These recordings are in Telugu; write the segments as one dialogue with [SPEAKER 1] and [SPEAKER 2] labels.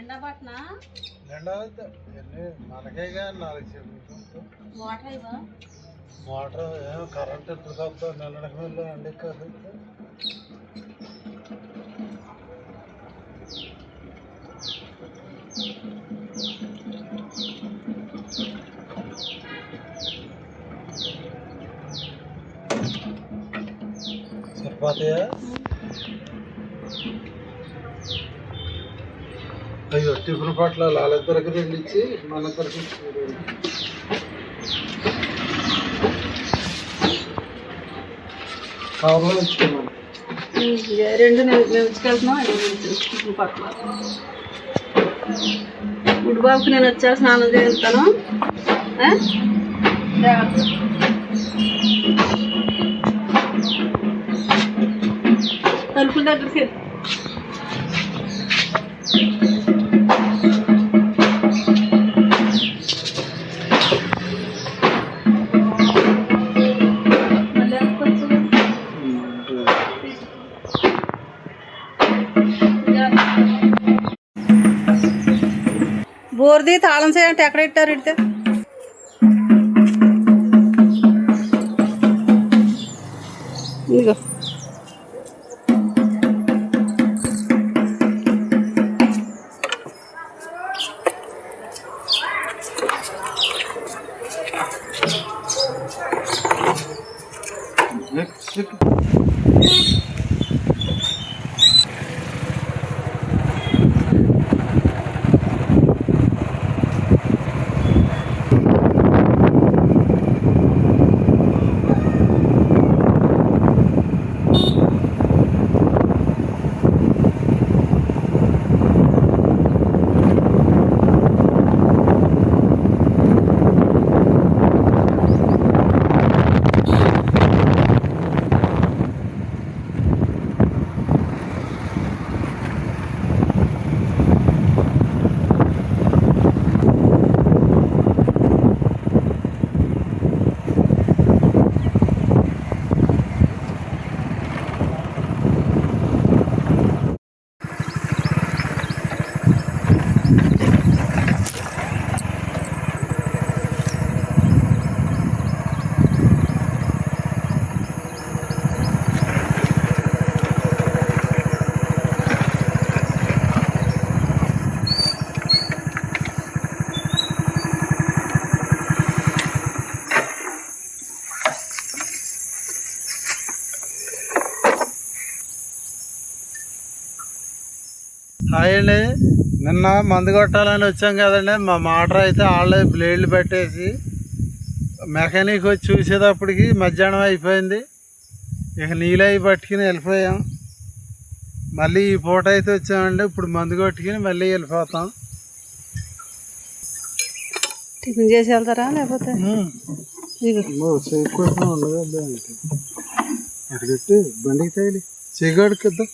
[SPEAKER 1] నిండా పట్టినా
[SPEAKER 2] నిండా మనకే నాలుగు
[SPEAKER 1] వాటర్ ఇవ్వ
[SPEAKER 2] మోటార్ ఏమో కరెంట్ ఎప్పుడు తప్ప నిన్నడకి వెళ్ళి అండి కాదు సరిపోతాయా? అయ్యో టిఫిన్ పట్ల వాళ్ళిద్దరికి రెండు ఇచ్చి మన ఇద్దరికి కవర్లో ఇచ్చుకున్నాను.
[SPEAKER 1] రెండు మేము ఇచ్చుకెళ్తున్నాం. టిఫిన్ పట్ల గుడిబాబుకి నేను వచ్చా స్నానం చేస్తాను. తలుపుల దగ్గరికి బోర్ది తాళం చేయంటే ఎక్కడ ఇట్టారు ఇడితే ఇదిగో
[SPEAKER 2] హాయ్ అండి. నిన్న మందు కొట్టాలని వచ్చాం కదండి. మా మోటార్ అయితే వాళ్ళే బ్లేడ్లు పెట్టేసి మెకానిక్ వచ్చి చూసేటప్పటికి మధ్యాహ్నం అయిపోయింది. ఇక నీళ్ళు అవి పట్టుకుని వెళ్ళిపోయాం. మళ్ళీ ఈ పూట అయితే వచ్చామండి. ఇప్పుడు మందు కొట్టుకుని మళ్ళీ వెళ్ళిపోతాం.
[SPEAKER 1] టిఫిన్ చేసి వెళ్తారా లేకపోతే
[SPEAKER 2] ఉండదు అటు బండికి తగిలి చేయగడుకుద్దాం.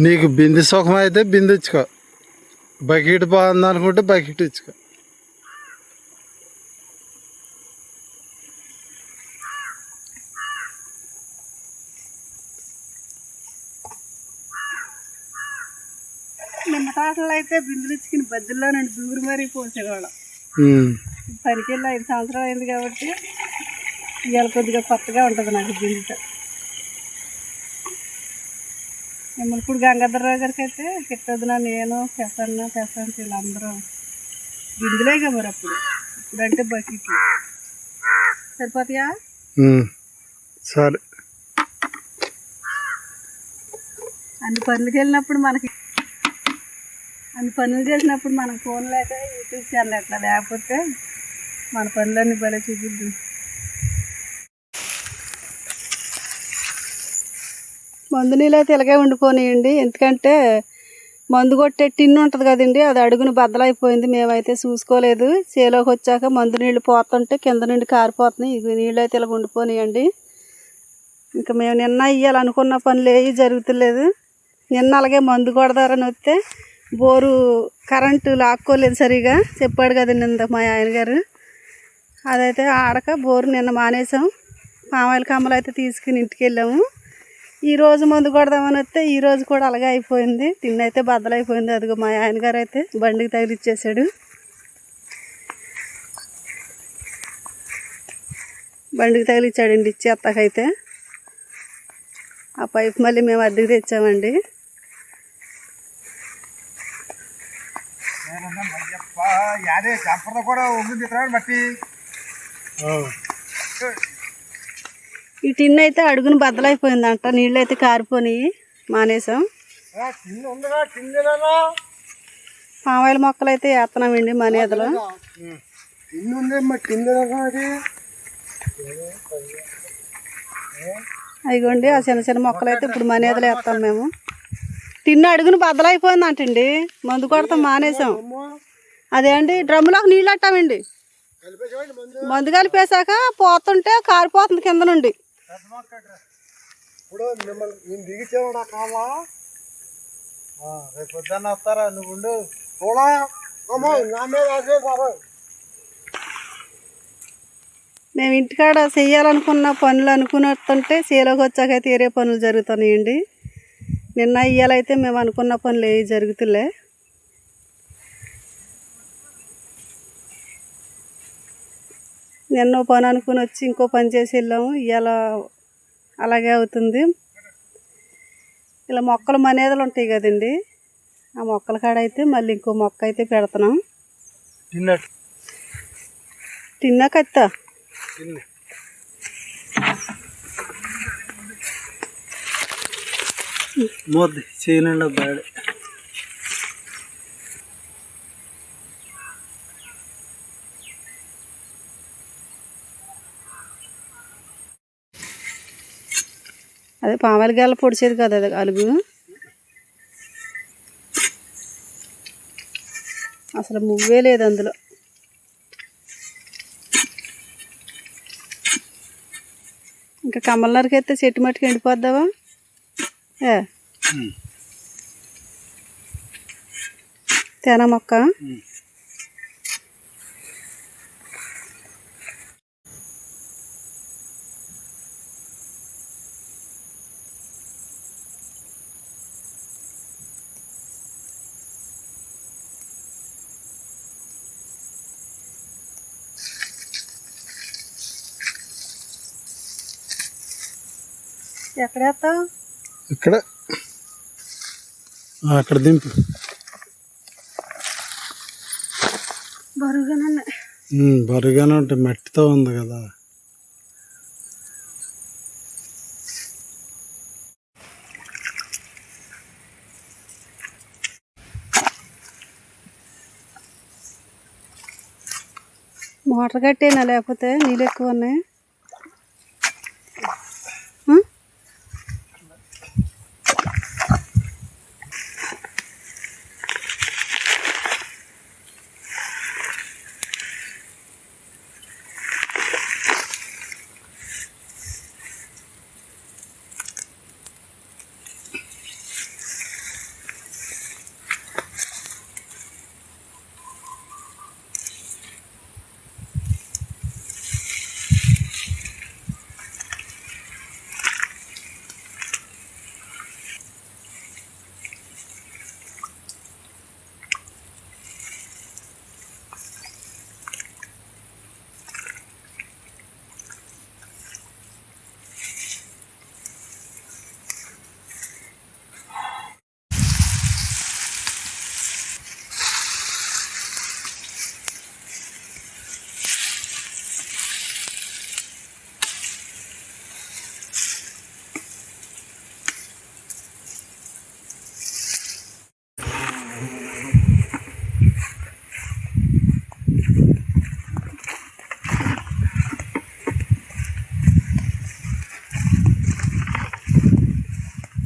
[SPEAKER 2] నీకు బిందు సుఖం అయితే బిందు ఇచ్చుకో, బకెట్ బాగుంది అనుకుంటే బకెట్ ఇచ్చుకో.
[SPEAKER 1] నిన్న తాటలో అయితే బిందులు ఇచ్చుకుని బద్దెల్లో నుండి దూరి మరీ పోసేవాళ్ళం. పనికెళ్ళి 5 సంవత్సరాలు అయింది కాబట్టి ఇవాళ కొద్దిగా కొత్తగా ఉంటుంది నాకు బిందుతో. మిమ్మల్ని ఇప్పుడు గంగాధరరావు గారికి అయితే కిట్టొద్దున నేను పెసంత వీళ్ళందరూ బిందులేగా మరి అప్పుడు. ఇప్పుడంటే బకెట్లు సరిపోతాయా?
[SPEAKER 2] సరే
[SPEAKER 1] అన్ని పనులకి వెళ్ళినప్పుడు మనకి అన్ని పనులు చేసినప్పుడు మనకు ఫోన్ లేక యూట్యూబ్ ఛానల్ ఎట్లా లేకపోతే మన పనులన్నీ భలే చూపిద్దు. మందు నీళ్ళు అయితే ఇలాగే ఉండిపోనియండి, ఎందుకంటే మందు కొట్టే టిన్ను ఉంటుంది కదండి, అది అడుగును బద్దలైపోయింది. మేమైతే చూసుకోలేదు. చేలోకి వచ్చాక మందు నీళ్ళు పోతుంటే కింద నుండి కారిపోతున్నాయి. ఇది నీళ్ళు అయితే ఇలా ఉండిపోనియండి. ఇంకా మేము నిన్న ఇవ్వాలనుకున్న పనులు ఏవి జరుగుతులేదు. నిన్న అలాగే మందు కొడదారని వస్తే బోరు కరెంటు లాక్కోలేదు సరిగా, చెప్పాడు కదండి నిన్న మా ఆయన గారు. అదైతే ఆడక బోరు నిన్న మానేసాం. పామాయిల కమ్మలు అయితే తీసుకుని ఇంటికి వెళ్ళాము. ఈరోజు మందు కొడదామని వస్తే ఈరోజు కూడా అలాగే అయిపోయింది. తిండి అయితే బద్దలైపోయింది. అదిగో మా ఆయన గారు అయితే బండికి తగిలిచ్చేసాడు. బండికి తగిలిచ్చాడండి ఇచ్చేత్తకైతే. ఆ పైపు మళ్ళీ మేము అద్దెకి తెచ్చామండి. ఈ టిన్ అయితే అడుగును బద్దలైపోయిందంట, నీళ్ళు అయితే కారిపోయి మానేసాం. పామాయిల మొక్కలు అయితే వేస్తున్నామండి మనేదలో. అదిగోండి ఆ చిన్న చిన్న మొక్కలు అయితే ఇప్పుడు మనేదలు వేస్తాం మేము. టిన్ను అడుగును బద్దలైపోయిందంటండి, మందు కొడతాం మానేసాం. అదే అండి డ్రమ్ములోకి నీళ్ళు అట్టామండి, మందు కలిపేశాక పోతుంటే కారిపోతుంది కింద నుండి.
[SPEAKER 2] ఇప్పుడు మిమ్మల్ని నేను దిగిచ్చేవాడా కావా? రేపు పొద్దున్న వస్తారా నువ్వు కూడా నా మీద
[SPEAKER 1] మేము ఇంటికాడ చెయ్యాలనుకున్న పనులు అనుకున్నట్టుంటే చేలోకి వచ్చాకైతే వేరే పనులు జరుగుతున్నాయండి. నిన్న ఇయ్యాలైతే మేము అనుకున్న పనులు ఏవి జరుగుతులే. నిన్న పని అనుకుని వచ్చి ఇంకో పని చేసి వెళ్ళాము. ఇవాళ అలాగే అవుతుంది. ఇలా మొక్కలు మనేదలు ఉంటాయి కదండి, ఆ మొక్కల కాడ అయితే మళ్ళీ ఇంకో మొక్క అయితే పెడుతున్నాం. తిన్నా కత్తా
[SPEAKER 2] మోద్ది చేయనండి బ్యాడ్.
[SPEAKER 1] అదే పామాయిల గాల పొడిచేది కదా అది అలుగు. అసలు మువ్వే లేదు అందులో. ఇంకా కమ్మలనరికి అయితే చెట్టు మట్టుకు ఎండిపోద్దావా? తేనా మొక్క ఎక్కడ వేస్తావు?
[SPEAKER 2] ఇక్కడ అక్కడ దింపు. బరువుగానే ఉంటాయి, మట్టితో ఉంది కదా.
[SPEAKER 1] మోటార్ కట్టేనా లేకపోతే నీళ్ళు ఎక్కువ ఉన్నాయి?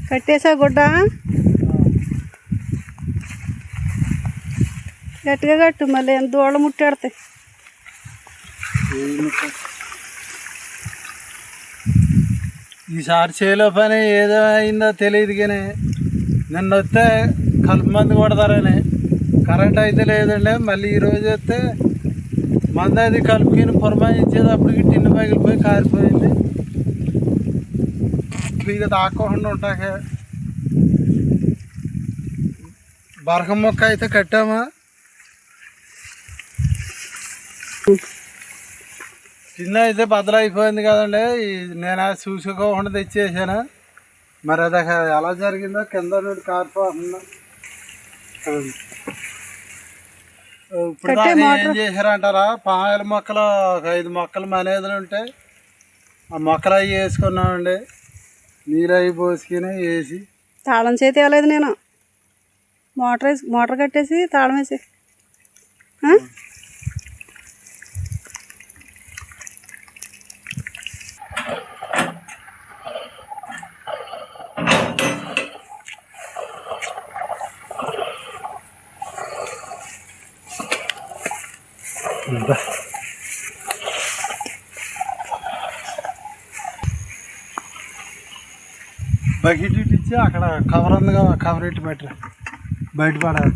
[SPEAKER 1] కట్టేసా గుడ్డ గట్టిగా కట్టు, మళ్ళీ ఎంత దూడలు ముట్టాడతాయి.
[SPEAKER 2] ఈసారి చేలో పని ఏదో అయిందో తెలియదు కానీ నిన్న వస్తే కలుపు మందు కొడతారని కరెంట్ అయితే లేదండి. మళ్ళీ ఈరోజు వస్తే మందు అది కలుపుకొని పురమాయించేటప్పటికి టిన్ను పగిలిపోయి కారిపోయింది. ఇక తాక్కోకుండా ఉంటాక బరకం మొక్క అయితే కట్టామా. చిన్న అయితే బద్దలైపోయింది కదండి. నేను అది చూసుకోకుండా తెచ్చేసాను. మరి అది ఎలా జరిగిందో కింద నుండి కారిపోతుందా. ఇప్పుడు ఏం చేశారంటారా, పాయల మొక్కలు ఒక 5 మొక్కలు మనేదులు ఉంటాయి. ఆ మొక్కలు అవి వేసుకున్నామండి. నీరు అవి పోసుకుని వేసి
[SPEAKER 1] తాళం చేతి ఇవ్వలేదు నేను. మోటార్ కట్టేసి తాళం వేసి
[SPEAKER 2] బకెట్ ఇచ్చి అక్కడ కవర్ ఉందిగా, కవర్ ఇట్టి పెట్టరా బయట పడాలి.